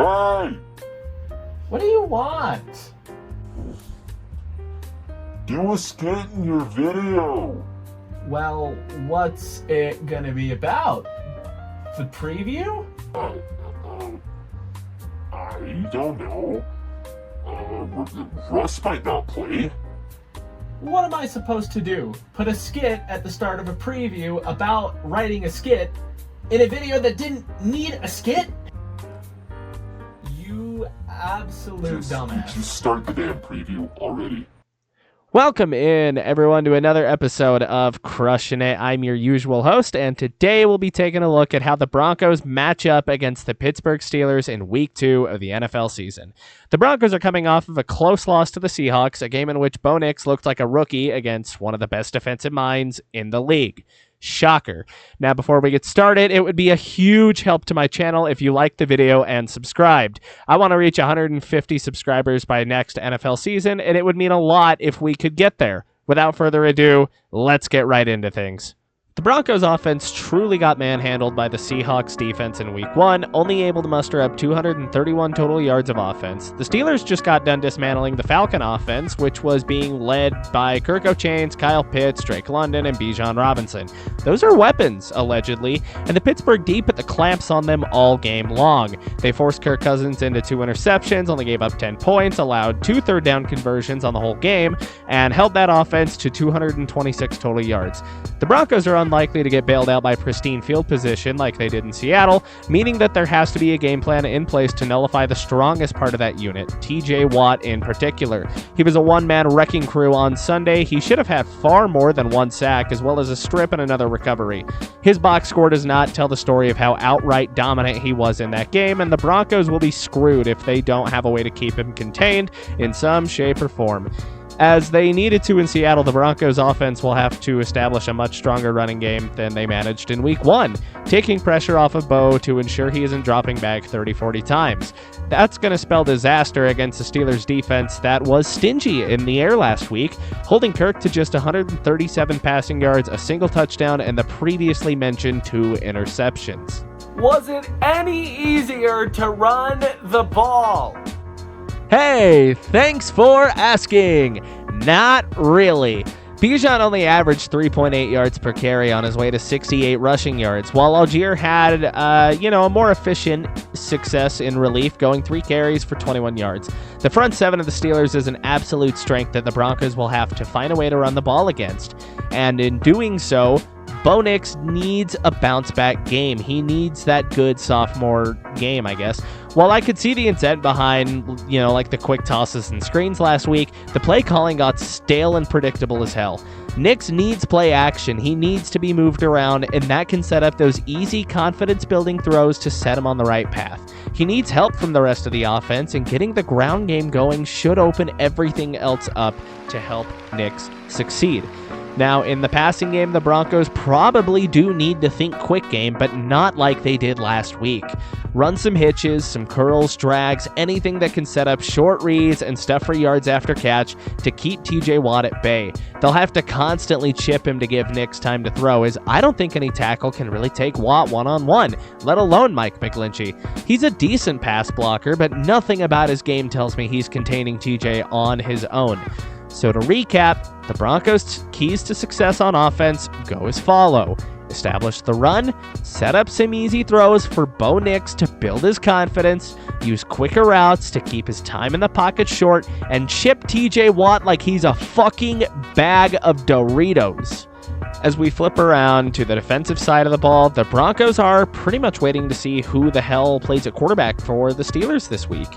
Hey! What do you want? Do a skit in your video. Well, what's it gonna be about? The preview? I don't know. Russ might not play. What am I supposed to do? Put a skit at the start of a preview about writing a skit in a video that didn't need a skit? You absolute dumbass. Just start the damn preview already. Welcome in, everyone, to another episode of Crushing It. I'm your usual host, and today we'll be taking a look at how the Broncos match up against the Pittsburgh Steelers in Week 2 of the NFL season. The Broncos are coming off of a close loss to the Seahawks, a game in which Bo Nix looked like a rookie against one of the best defensive minds in the league. Shocker. Now, before we get started, it would be a huge help to my channel if you liked the video and subscribed. I want to reach 150 subscribers by next NFL season, and it would mean a lot if we could get there. Without further ado, let's get right into things. The Broncos offense truly got manhandled by the Seahawks defense in Week 1, only able to muster up 231 total yards of offense. The Steelers just got done dismantling the Falcon offense, which was being led by Kirk O'Chains, Kyle Pitts, Drake London, and Bijan Robinson. Those are weapons, allegedly, and the Pittsburgh D put the clamps on them all game long. They forced Kirk Cousins into 2 interceptions, only gave up 10 points, allowed 2 third-down conversions on the whole game, and held that offense to 226 total yards. The Broncos are unlikely to get bailed out by pristine field position like they did in Seattle, meaning that there has to be a game plan in place to nullify the strongest part of that unit, TJ Watt in particular. He was a one-man wrecking crew on Sunday. He should have had far more than 1 sack, as well as a strip and another recovery. His box score does not tell the story of how outright dominant he was in that game, and the Broncos will be screwed if they don't have a way to keep him contained in some shape or form. As they needed to in Seattle, the Broncos offense will have to establish a much stronger running game than they managed in Week 1, taking pressure off of Bo to ensure he isn't dropping back 30-40 times. That's going to spell disaster against the Steelers defense that was stingy in the air last week, holding Kirk to just 137 passing yards, a single touchdown, and the previously mentioned 2 interceptions. Was it any easier to run the ball? Hey, thanks for asking. Not really. Bijan only averaged 3.8 yards per carry on his way to 68 rushing yards, while Algier had, a more efficient success in relief, going 3 carries for 21 yards. The front 7 of the Steelers is an absolute strength that the Broncos will have to find a way to run the ball against. And in doing so, Bo Nix needs a bounce-back game. He needs that good sophomore game, I guess. While I could see the intent behind, like the quick tosses and screens last week, the play calling got stale and predictable as hell. Nix needs play action. He needs to be moved around, and that can set up those easy confidence-building throws to set him on the right path. He needs help from the rest of the offense, and getting the ground game going should open everything else up to help Nix succeed. Now, in the passing game, the Broncos probably do need to think quick game, but not like they did last week. Run some hitches, some curls, drags, anything that can set up short reads and stuff for yards after catch to keep TJ Watt at bay. They'll have to constantly chip him to give Nix time to throw, as I don't think any tackle can really take Watt one-on-one, let alone Mike McGlinchey. He's a decent pass blocker, but nothing about his game tells me he's containing TJ on his own. So to recap, the Broncos' keys to success on offense go as follow. Establish the run, set up some easy throws for Bo Nix to build his confidence, use quicker routes to keep his time in the pocket short, and chip TJ Watt like he's a fucking bag of Doritos. As we flip around to the defensive side of the ball, the Broncos are pretty much waiting to see who the hell plays at quarterback for the Steelers this week.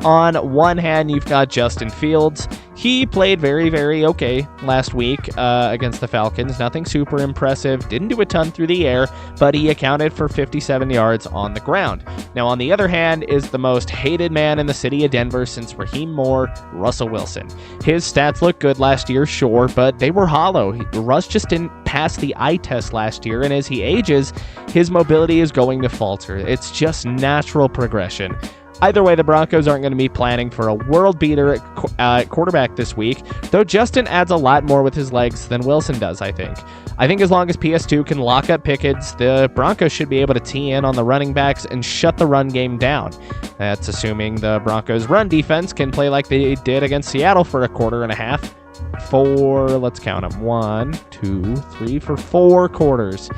On one hand, you've got Justin Fields. He played very, very okay last week against the Falcons. Nothing super impressive. Didn't do a ton through the air, but he accounted for 57 yards on the ground. Now, on the other hand, is the most hated man in the city of Denver since Raheem Moore, Russell Wilson. His stats look good last year, sure, but they were hollow. Russ just didn't pass the eye test last year, and as he ages, his mobility is going to falter. It's just natural progression. Either way, the Broncos aren't going to be planning for a world beater at quarterback this week, though Justin adds a lot more with his legs than Wilson does, I think. I think as long as PS2 can lock up Pickens, the Broncos should be able to tee in on the running backs and shut the run game down. That's assuming the Broncos' run defense can play like they did against Seattle for a quarter and a half. Let's count them. 1, 2, 3, for 4 quarters.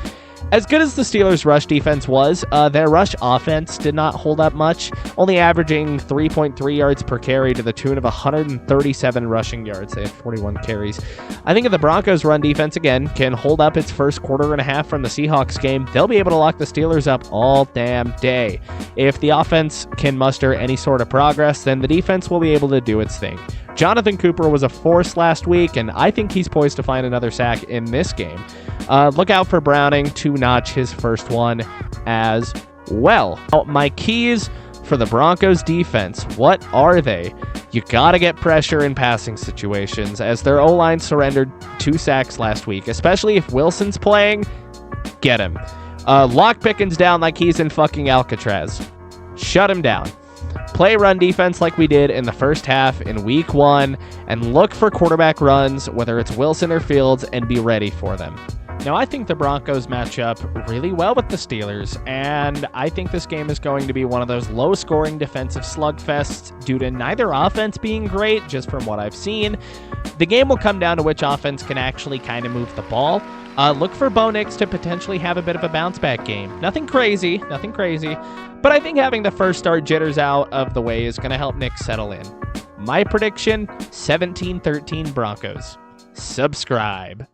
As good as the Steelers' rush defense was, their rush offense did not hold up much, only averaging 3.3 yards per carry to the tune of 137 rushing yards. They had 41 carries. I think if the Broncos' run defense, again, can hold up its first quarter and a half from the Seahawks game, they'll be able to lock the Steelers up all damn day. If the offense can muster any sort of progress, then the defense will be able to do its thing. Jonathan Cooper was a force last week, and I think he's poised to find another sack in this game. Look out for Browning to notch his first one as well. Now, my keys for the Broncos defense, what are they? You gotta get pressure in passing situations, as their O-line surrendered 2 sacks last week, especially if Wilson's playing. Get him. Lock Pickens down like he's in fucking Alcatraz. Shut him down. Play run defense like we did in the first half in week 1, and look for quarterback runs, whether it's Wilson or Fields, and be ready for them. Now, I think the Broncos match up really well with the Steelers, and I think this game is going to be one of those low-scoring defensive slugfests due to neither offense being great, just from what I've seen. The game will come down to which offense can actually kind of move the ball. Look for Bo Nix to potentially have a bit of a bounce-back game. Nothing crazy, but I think having the first start jitters out of the way is going to help Nix settle in. My prediction, 17-13 Broncos. Subscribe.